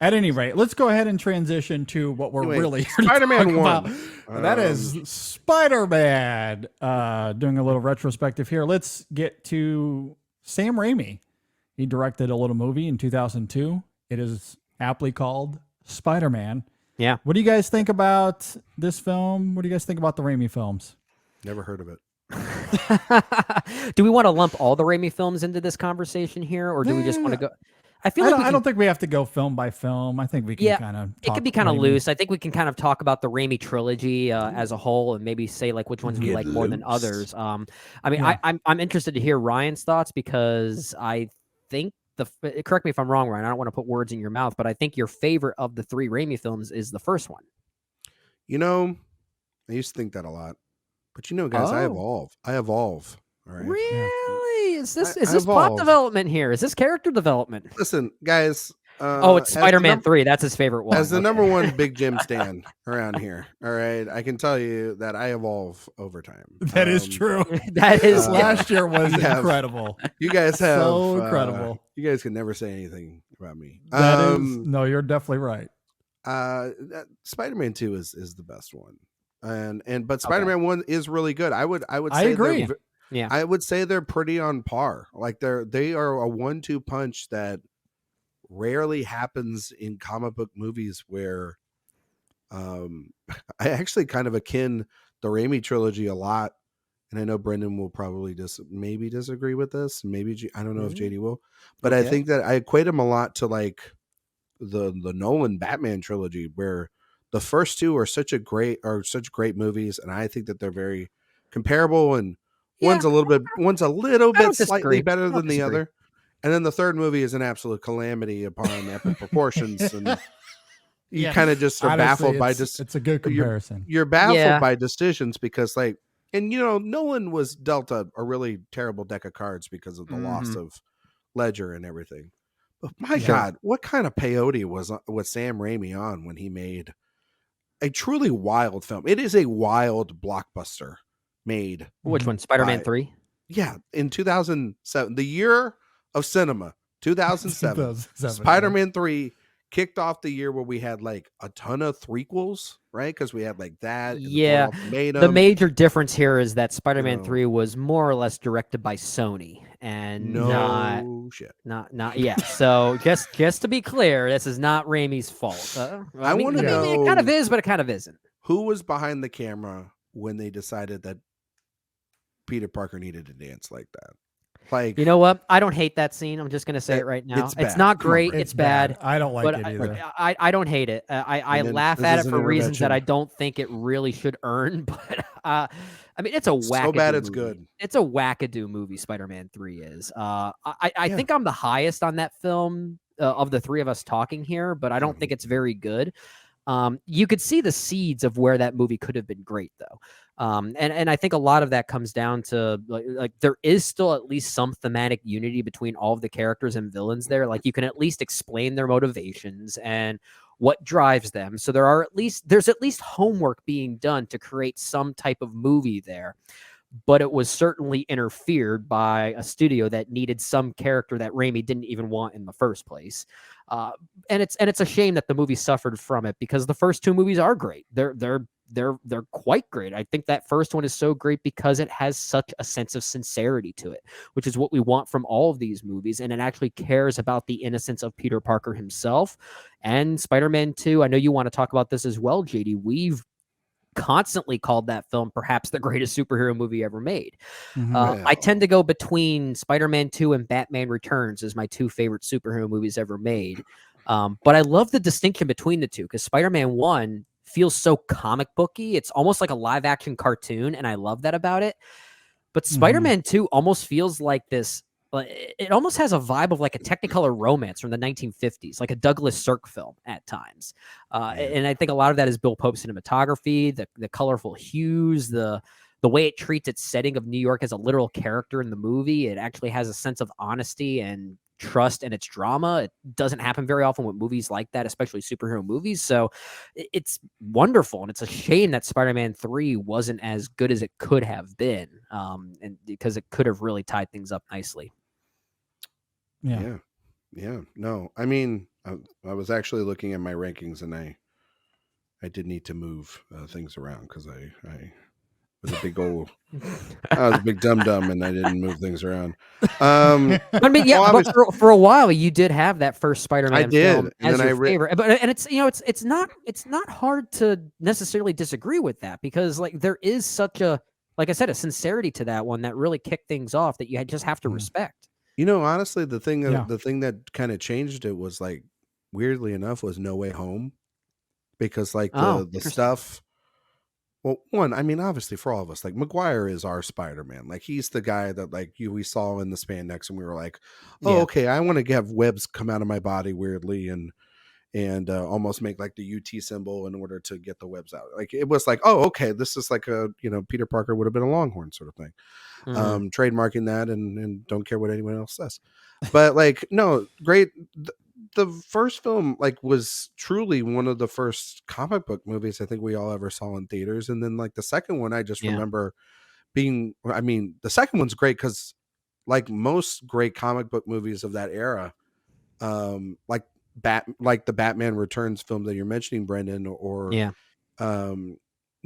At any rate, let's go ahead and transition to what we're Anyway, really here to Spider-Man talk 1. about. That is Spider-Man. Doing a little retrospective here. Let's get to Sam Raimi. He directed a little movie in 2002. It is aptly called Spider-Man. Yeah. What do you guys think about this film? What do you guys think about the Raimi films? Never heard of it. Do we want to lump all the Raimi films into this conversation here, or do we just want to go? I feel I don't think we have to go film by film. I think we can kind of it could be kind of loose. I think we can kind of talk about the Raimi trilogy as a whole, and maybe say like which ones we like more than others. I mean, I'm interested to hear Ryan's thoughts because I think correct me if I'm wrong, Ryan. I don't want to put words in your mouth, but I think your favorite of the three Raimi films is the first one. You know, I used to think that a lot, but guys, I evolve. All right. Really? Is this plot development here? Is this character development? Listen, guys. It's Spider-Man 3. That's his favorite one. As the number one Big Jim stan around here, all right, I can tell you that I evolve over time. That is true. That is last year was incredible. You guys have so incredible. You guys can never say anything about me. No, you're definitely right. Spider-Man 2 is the best one, but Spider-Man 1 is really good. I would say I agree. Yeah, I would say they're pretty on par. Like they are a 1-2 punch that rarely happens in comic book movies. Where I actually kind of akin the Raimi trilogy a lot, and I know Brendan will probably maybe disagree with this. Maybe I don't know if JD will, but I think that I equate them a lot to like the Nolan Batman trilogy, where the first two are such great movies, and I think that they're very comparable, and one's a little bit slightly better than the other, and then the third movie is an absolute calamity upon epic proportions, and you kind of just are baffled by just. It's a good comparison. You're baffled by decisions because Nolan was dealt a really terrible deck of cards because of the loss of Ledger and everything. But my God, what kind of peyote was Sam Raimi on when he made a truly wild film? It is a wild blockbuster made. Which one? Spider-Man 3? Yeah, in 2007, the year of cinema, 2007. Spider-Man 3 kicked off the year where we had like a ton of threequels, right? Because we had like that. Yeah, the major difference here is that Spider-Man 3 was more or less directed by Sony, and not. So just to be clear, this is not Raimi's fault. I want to know. It kind of is, but it kind of isn't. Who was behind the camera when they decided that Peter Parker needed to dance like that? Like, you know what? I don't hate that scene. I'm just going to say it right now. It's not great. It's bad. I don't like it either. I don't hate it. I laugh at it for reasons that I don't think it really should earn. But I mean, it's a wackadoo so bad it's movie. Good. It's a wackadoo movie. Spider-Man 3 is. I think I'm the highest on that film of the three of us talking here, but I don't think it's very good. You could see the seeds of where that movie could have been great, though. And I think a lot of that comes down to like there is still at least some thematic unity between all of the characters and villains there. Like you can at least explain their motivations and what drives them. So there's at least homework being done to create some type of movie there. But it was certainly interfered by a studio that needed some character that Raimi didn't even want in the first place. And it's a shame that the movie suffered from it because the first two movies are great. They're quite great. I think that first one is so great because it has such a sense of sincerity to it, which is what we want from all of these movies. And it actually cares about the innocence of Peter Parker himself. And Spider-Man 2, I know you want to talk about this as well, JD. We've constantly called that film perhaps the greatest superhero movie ever made. I tend to go between Spider-Man 2 and Batman Returns as my two favorite superhero movies ever made. But I love the distinction between the two because Spider-Man 1 feels so comic booky. It's almost like a live action cartoon, and I love that about it. But Spider-Man 2 almost feels like this. It almost has a vibe of like a Technicolor romance from the 1950s, like a Douglas Sirk film at times. And I think a lot of that is Bill Pope's cinematography, the colorful hues, the way it treats its setting of New York as a literal character in the movie. It actually has a sense of honesty and trust in its drama. It doesn't happen very often with movies like that, especially superhero movies. So it's wonderful. And it's a shame that Spider-Man 3 wasn't as good as it could have been. And because it could have really tied things up nicely. Yeah. No, I mean, I was actually looking at my rankings, and I did need to move things around because I was a big old I was a big dum dum, and I didn't move things around. I mean, yeah, well, but for a while you did have that first Spider-Man did, film and as then your favorite. But and it's not hard to necessarily disagree with that, because like there is such a, like I said, a sincerity to that one that really kicked things off that you just have to respect. honestly, the thing Yeah. that kind of changed it was, like, weirdly enough, was No Way Home, because like Oh, the interesting. stuff. Well, one, I mean, obviously for all of us, like, Maguire is our Spider-Man. Like, he's the guy that, like, we saw in the spandex, and we were like, oh, Yeah. okay, I want to have webs come out of my body weirdly, and almost make like the UT symbol in order to get the webs out. Like, it was like, oh, okay, this is like a, Peter Parker would have been a Longhorn sort of thing. Mhm. Trademarking that, and don't care what anyone else says. But like, no, great. The first film, like, was truly one of the first comic book movies I think we all ever saw in theaters. And then, like, the second one, I just Yeah. remember I mean, the second one's great because, like most great comic book movies of that era, like like the Batman Returns film that you're mentioning, Brendan, or Yeah. um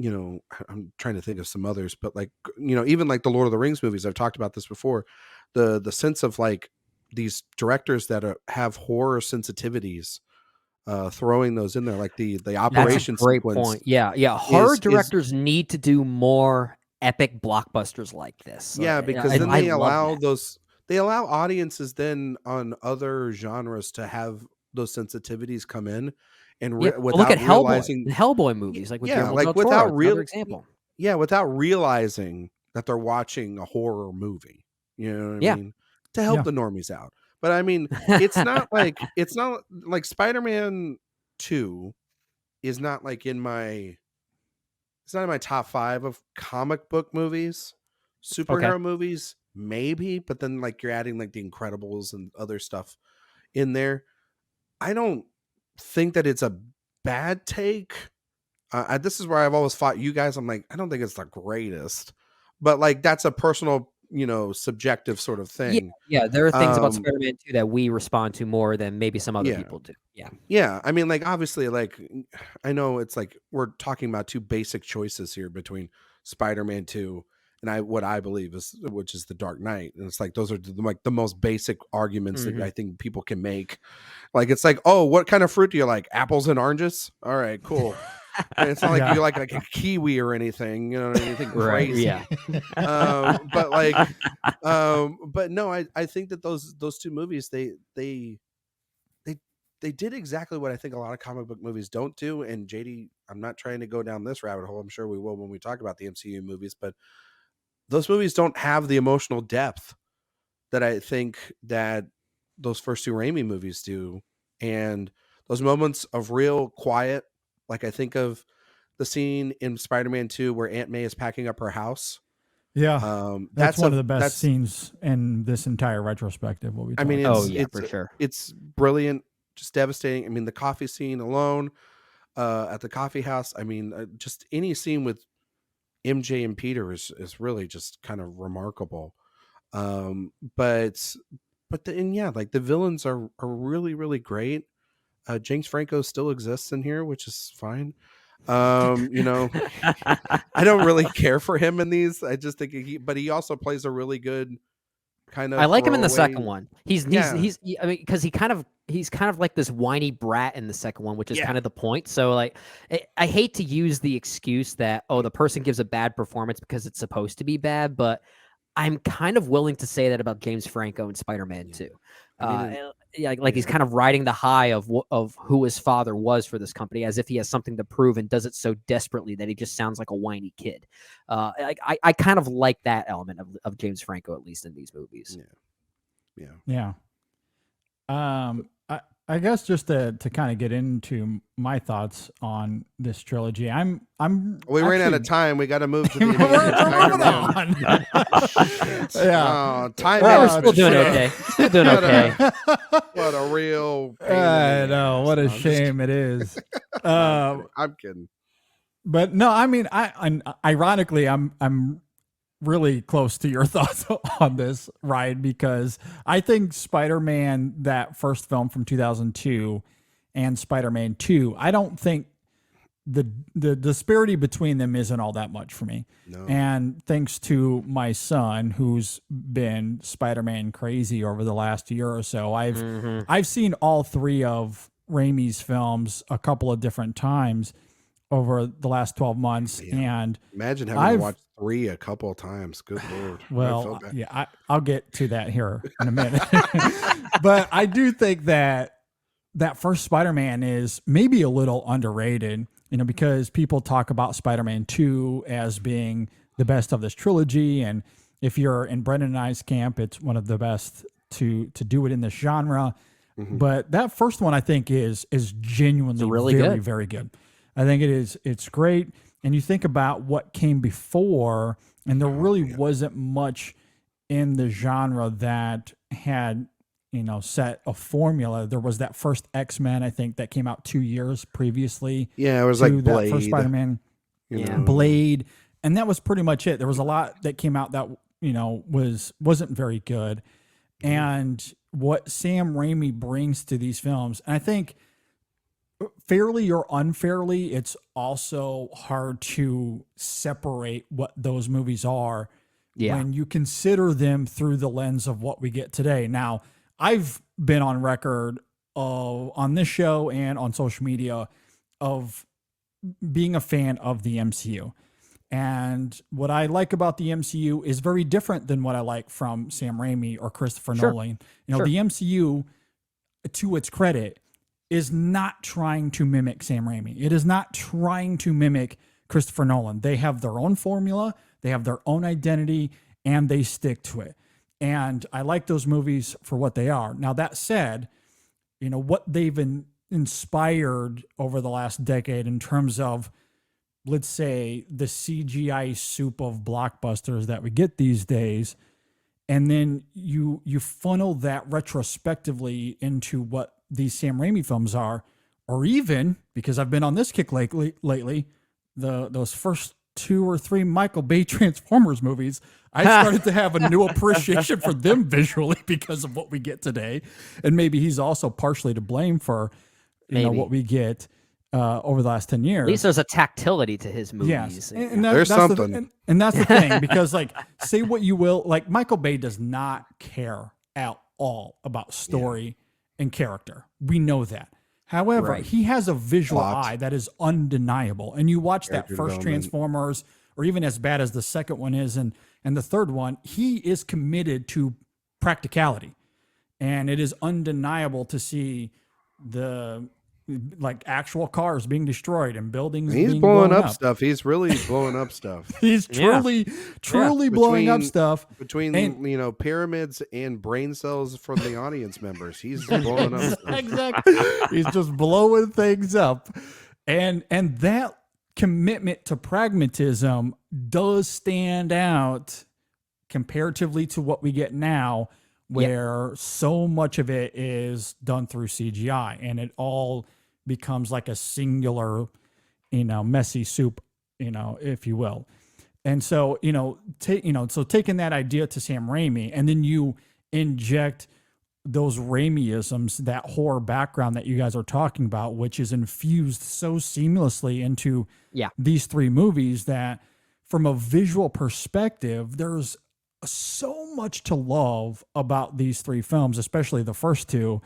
I'm trying to think of some others, but like, even like the Lord of the Rings movies, I've talked about this before, the sense of like these directors that have horror sensitivities, throwing those in there, like the That's a operation great sequence point. Yeah, yeah. Horror is directors need to do more epic blockbusters like this. yeah, because then I love that. they allow audiences then on other genres to have those sensitivities come in, and Yeah. Well, look without at Hellboy. realizing. The Hellboy movies, like with Yeah, Guillermo del like Toro, without it's another real example. yeah, without realizing that they're watching a horror movie. You know what I Yeah. mean? To help Yeah. the normies out. But I mean, it's not like Spider-Man 2 is not like it's not in my top 5 of comic book movies. Okay. Superhero movies, maybe, but then like you're adding like The Incredibles and other stuff in there. I don't think that it's a bad take. This is where I've always fought you guys. I'm like, I don't think it's the greatest, but like that's a personal, subjective sort of Yeah. thing. Yeah. There are things about Um, Spider-Man 2 that we respond to more than maybe some other yeah, people do. Yeah. yeah. I mean, like, obviously, like, I know it's like we're talking about two basic choices here between Spider-Man 2 and what I believe which is The Dark Knight, and it's like those are like the most basic arguments that Mhm. I think people can make. Like, it's like, oh, what kind of fruit do you like? Apples and oranges? All right, cool. And it's not like Yeah. you like a kiwi or anything, anything Right. crazy. Yeah. But like, but no, I think that those two movies, they they did exactly what I think a lot of comic book movies don't do. And JD, I'm not trying to go down this rabbit hole. I'm sure we will when we talk about the MCU movies, but those movies don't have the emotional depth that I think that those first two Raimi movies do. And those moments of real quiet, like I think of the scene in Spider-Man 2 where Aunt May is packing up her house. Yeah. That's one of the best that's scenes in this entire retrospective. What we I mean, talked Oh about. yeah, for sure. it's brilliant, just devastating. I mean, the coffee scene alone, at the coffee house. I mean, just any scene with MJ and Peter is really just kind of remarkable. But then, yeah, like the villains are really really great. James Franco still exists in here, which is fine. I don't really care for him in these. I just think but he also plays a really good kind I of like him in the throwaway. second one. Yeah, I mean, because he's kind of like this whiny brat in the second one, which is yeah. kind of the point. So like, I hate to use the excuse that, oh, the person gives a bad performance because it's supposed to be bad, but I'm kind of willing to say that about James Franco in Spider-Man Yeah. 2. I mean, Yeah, like he's yeah. kind of riding the high of who his father was for this company, as if he has something to prove and does it so desperately that he just sounds like a whiny kid. I kind of like that element of James Franco, at least in these movies. Yeah. I guess just to kind of get into my thoughts on this trilogy, We ran out of actually- time. We got to move to the We're moving Spider-Man. on. Yeah. Oh, time We're out. still doing okay. Still doing okay. What a real pain in I the know ass. what a No, I'm just shame it is. I'm kidding. But no, I mean, I ironically, I'm really close to your thoughts on this, Ryan, because I think Spider-Man, that first film from 2002, and Spider-Man 2, I don't think the disparity between them isn't all that much for me. No. And thanks to my son, who's been Spider-Man crazy over the last year or so, I've seen all three of Raimi's films a couple of different times over the last 12 months. Yeah. And imagine having to watch 3 a couple of times. Good Lord. well, yeah, I'll get to that here in a minute. But I do think that first Spider-Man is maybe a little underrated, because people talk about Spider-Man 2 as being the best of this trilogy. And if you're in Brendan and I's camp, it's one of the best to do it in this genre. Mm-hmm. But that first one, I think, is genuinely really very, good. very good. I think it's great. And you think about what came before, and there really wasn't much in the genre that had, set a formula. There was that first X-Men, I think, that came out 2 years previously. Yeah, it was like Blade. That first Spider-Man, Blade, and that was pretty much it. There was a lot that came out that wasn't very good, and what Sam Raimi brings to these films, and I think fairly or unfairly, it's also hard to separate what those movies are when you consider them through the lens of what we get today. Now, I've been on record on this show and on social media of being a fan of the MCU. And what I like about the MCU is very different than what I like from Sam Raimi or Christopher Nolan. The MCU, to its credit, is not trying to mimic Sam Raimi. It is not trying to mimic Christopher Nolan. They have their own formula, they have their own identity, and they stick to it. And I like those movies for what they are. Now, that said, what they've inspired over the last decade in terms of, let's say, the CGI soup of blockbusters that we get these days, and then you funnel that retrospectively into what these Sam Raimi films are, or even, because I've been on this kick lately, those first 2 or 3 Michael Bay Transformers movies, I started to have a new appreciation for them visually because of what we get today. And maybe he's also partially to blame for what we get over the last 10 years. At least there's a tactility to his movies. Yes. There's something. And that's the thing, because say what you will, Michael Bay does not care at all about story and character. We know that. However, he has a visual eye that is undeniable. And you watch that first Transformers, or even as bad as the second one is, and the third one, he is committed to practicality. And it is undeniable to see the actual cars being destroyed and buildings being blowing up up stuff. He's really blowing up stuff. He's truly blowing up stuff. Between pyramids and brain cells from the audience members. He's blowing up stuff. Exactly. He's just blowing things up. And that commitment to pragmatism does stand out comparatively to what we get now, where so much of it is done through CGI, and it all becomes like a singular, messy soup, if you will. And so, so taking that idea to Sam Raimi, and then you inject those Raimiisms, that horror background that you guys are talking about, which is infused so seamlessly into these 3 movies, that from a visual perspective, there's so much to love about these 3 films, especially the first 2.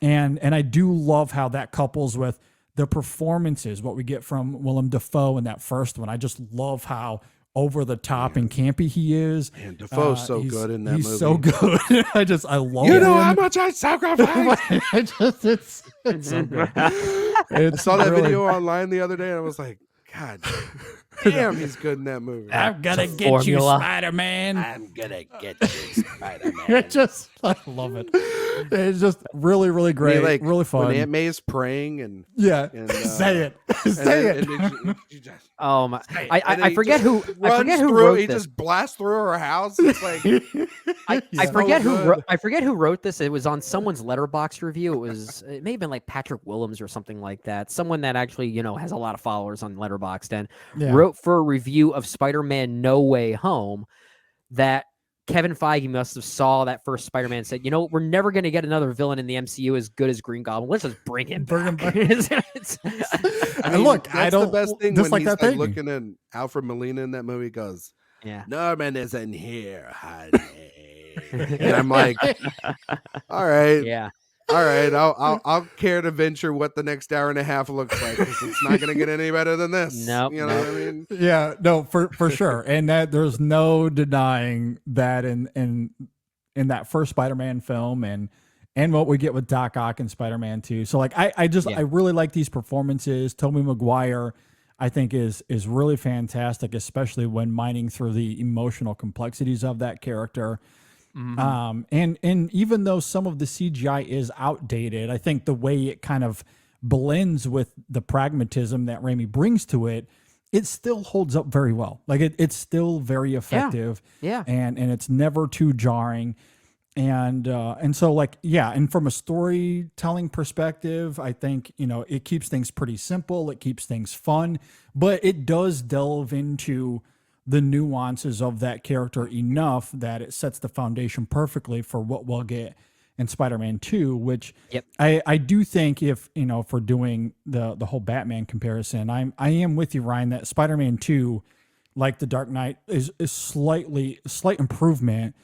And I do love how that couples with the performances, what we get from Willem Dafoe in that first one. I just love how over the top and campy he is. And Dafoe's so good in that movie. He's so good. I love You know how much I sacrificed. It's so good. I saw that video online the other day, and I was like, God damn, he's good in that movie. I'm gonna get you, Spider-Man. I'm gonna get you, Spider-Man. I love it. It's just really, really great. Really fun. When Aunt May is praying and say it. Say it. Oh my! I forget who wrote He this. just blasts through her house. It's like I forget who wrote this. It was on someone's Letterboxd review. It may have been like Patrick Willems or something like that. Someone that actually has a lot of followers on Letterboxd and wrote wrote for a review of Spider-Man No Way Home that Kevin Feige must have saw that first Spider-Man and said, we're never going to get another villain in the MCU as good as Green Goblin. Let's just bring him back. I mean, look, that's I don't the best thing just when like he's that like thing. looking at Alfred Molina in that movie. He goes, Yeah. Norman isn't here, honey. And I'm like, all right. Yeah. All right, I'll care to venture what the next hour and a half looks like, because it's not going to get any better than this. Nope, You know what I mean? Yeah, no, for sure, and that there's no denying that in that first Spider-Man film and what we get with Doc Ock and Spider-Man 2. So like I really like these performances. Tobey Maguire, I think is really fantastic, especially when mining through the emotional complexities of that character. And even though some of the CGI is outdated, I think the way it kind of blends with the pragmatism that Raimi brings to it, it still holds up very well. Like it's still very effective. Yeah. And it's never too jarring. And so like, yeah. And from a storytelling perspective, I think, it keeps things pretty simple. It keeps things fun, but it does delve into the nuances of that character enough that it sets the foundation perfectly for what we'll get in Spider-Man 2, which I do think if for doing the whole Batman comparison, I am with you, Ryan, that Spider-Man 2, like The Dark Knight, is slight improvement.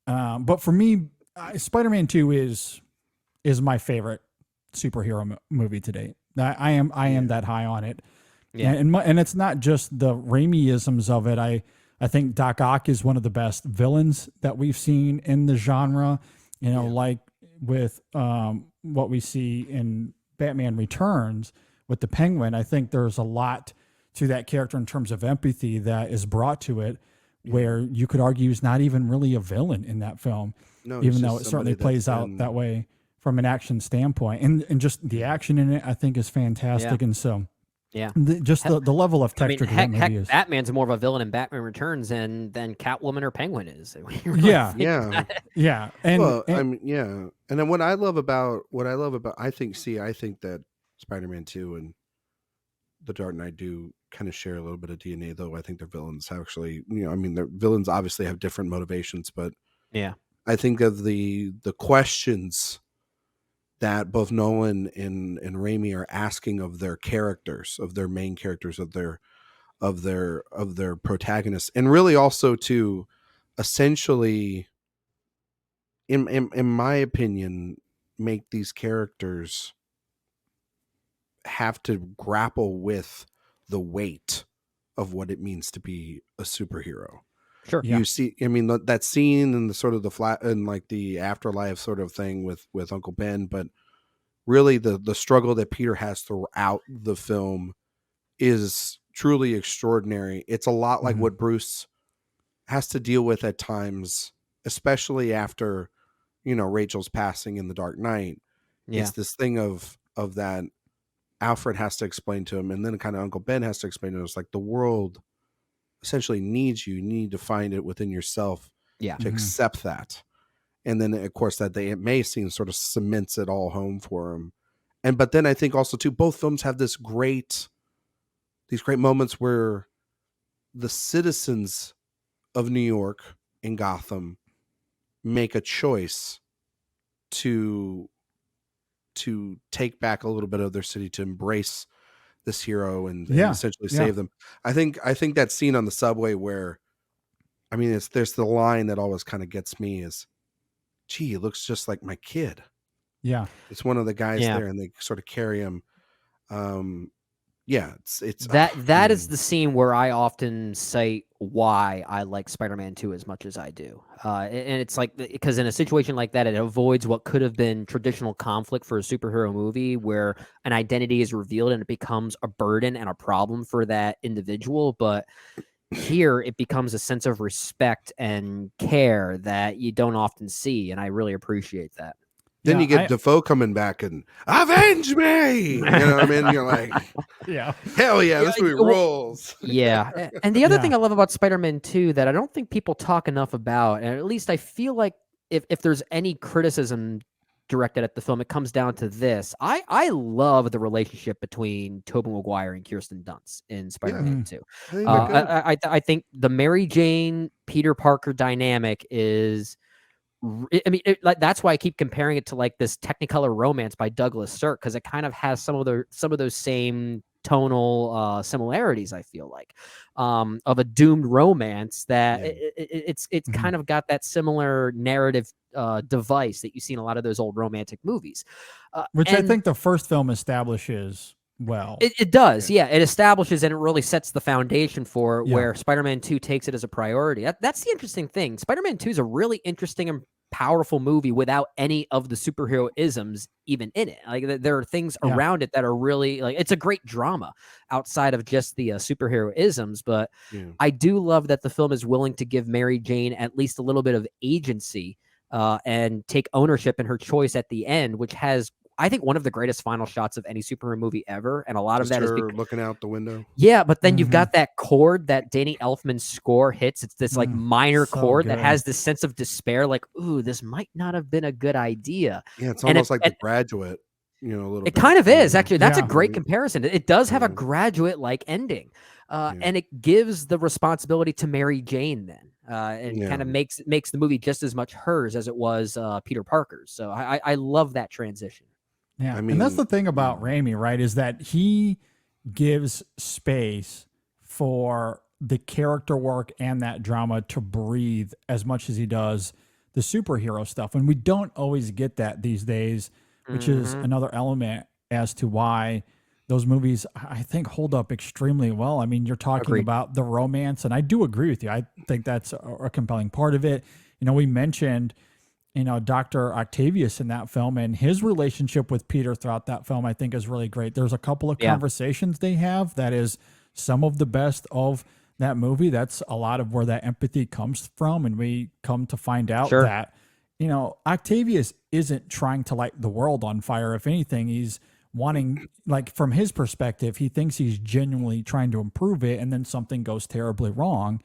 But for me, Spider-Man 2 is my favorite superhero movie to date. I am that high on it. Yeah. And it's not just the Raimi-isms of it. I think Doc Ock is one of the best villains that we've seen in the genre. Like with what we see in Batman Returns with the Penguin, I think there's a lot to that character in terms of empathy that is brought to it, where you could argue he's not even really a villain in that film, even though it certainly plays out that way from an action standpoint. And just the action in it, I think, is fantastic. And so... Yeah, the level of texture. Heck, Batman's more of a villain in Batman Returns than Catwoman or Penguin is. Yeah. And then what I love about I think that Spider-Man 2 and The Dark Knight do kind of share a little bit of DNA, though. I think their villains actually, their villains obviously have different motivations, but I think of the questions that both Nolan and Raimi are asking of their characters, of their main characters, of their protagonists, and really also to essentially, in my opinion, make these characters have to grapple with the weight of what it means to be a superhero. Sure. You see, that scene and the sort of the flat and like the afterlife sort of thing with Uncle Ben, but really the struggle that Peter has throughout the film is truly extraordinary. It's a lot like what Bruce has to deal with at times, especially after, Rachel's passing in The Dark Knight. Yeah. It's this thing of that Alfred has to explain to him, and then kind of Uncle Ben has to explain to him. It's like the world essentially needs you. You need to find it within yourself to accept that. And then, of course, that the Aunt May scene sort of cements it all home for him. But then I think also, too, both films have these great moments where the citizens of New York and Gotham make a choice to take back a little bit of their city, to embrace this hero and essentially save them. I think that scene on the subway where, there's the line that always kind of gets me is, gee, it looks just like my kid. Yeah. It's one of the guys there, and they sort of carry him. It's that is the scene where I often cite why I like Spider-Man 2 as much as I do. And it's like, because in a situation like that, it avoids what could have been traditional conflict for a superhero movie where an identity is revealed and it becomes a burden and a problem for that individual. But here it becomes a sense of respect and care that you don't often see. And I really appreciate that. Then you get Defoe coming back and avenge me. You know what I mean? You're like, hell yeah, this movie rules. Yeah. And the other thing I love about Spider-Man 2 that I don't think people talk enough about, and at least I feel like if there's any criticism directed at the film, it comes down to this. I love the relationship between Tobey Maguire and Kirsten Dunst in Spider-Man 2. I think they're good. I think the Mary Jane Peter Parker dynamic is, I mean, that's why I keep comparing it to like this Technicolor Romance by Douglas Sirk, because it kind of has some of those same tonal similarities. I feel like of a doomed romance that it's kind of got that similar narrative device that you see in a lot of those old romantic movies, which I think the first film establishes well. It does, yeah. It establishes and it really sets the foundation for Yeah. where Spider-Man 2 takes it as a priority. That's the interesting thing. Spider-Man 2 is a really interesting and powerful movie without any of the superhero isms even in it. Like there are things around it that are really like, it's a great drama outside of just the superhero isms. But I do love that the film is willing to give Mary Jane at least a little bit of agency and take ownership in her choice at the end, which has, I think, one of the greatest final shots of any superhero movie ever. And a lot of that is looking out the window. Yeah, but then you've got that chord that Danny Elfman's score hits. It's this like minor chord that has this sense of despair, like, ooh, this might not have been a good idea. Yeah, it's almost like The Graduate, a little bit. It kind of is, actually. That's a great comparison. It does have a Graduate-like ending. And it gives the responsibility to Mary Jane then. And kind of makes the movie just as much hers as it was Peter Parker's. So I love that transition. Yeah, I mean, and that's the thing about Raimi, right? Is that he gives space for the character work and that drama to breathe as much as he does the superhero stuff. And we don't always get that these days, which is another element as to why those movies, I think, hold up extremely well. I mean, you're talking about the romance, and I do agree with you. I think that's a compelling part of it. We mentioned Dr. Octavius in that film, and his relationship with Peter throughout that film, I think, is really great. There's a couple of conversations they have that is some of the best of that movie. That's a lot of where that empathy comes from. And we come to find out that, Octavius isn't trying to light the world on fire. If anything, he's wanting, like, from his perspective, he thinks he's genuinely trying to improve it, and then something goes terribly wrong.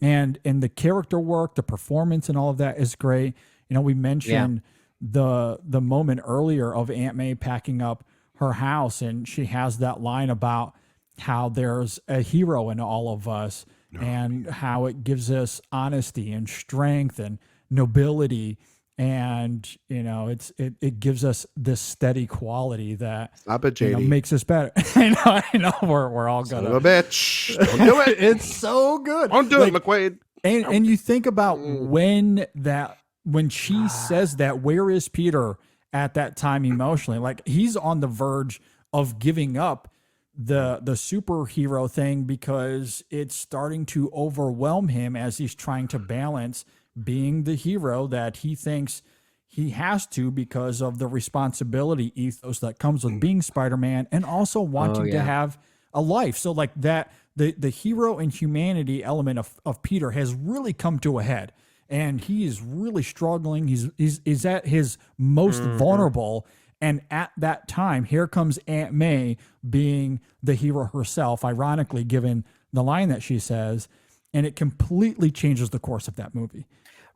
And the character work, the performance and all of that is great. We mentioned the moment earlier of Aunt May packing up her house, and she has that line about how there's a hero in all of us and how it gives us honesty and strength and nobility. And, it gives us this steady quality that makes us better. I know we're all Son gonna. of a bitch. Don't do it. It's so good. Don't do it, McQuaid. And you think about when she says that, where is Peter at that time emotionally? Like, he's on the verge of giving up the superhero thing because it's starting to overwhelm him as he's trying to balance being the hero that he thinks he has to because of the responsibility ethos that comes with being Spider-Man, and also wanting to have a life. So like that, the hero and humanity element of Peter has really come to a head. And he is really struggling. He's at his most vulnerable. And at that time, here comes Aunt May being the hero herself, ironically, given the line that she says. And it completely changes the course of that movie.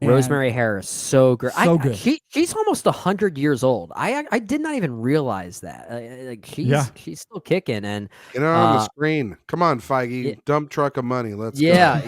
Rosemary Harris, so great. So good. She's almost 100 years old. I did not even realize that. Like she's still kicking. And get her on the screen. Come on, Feige. Dump truck of money. Let's go. Yeah.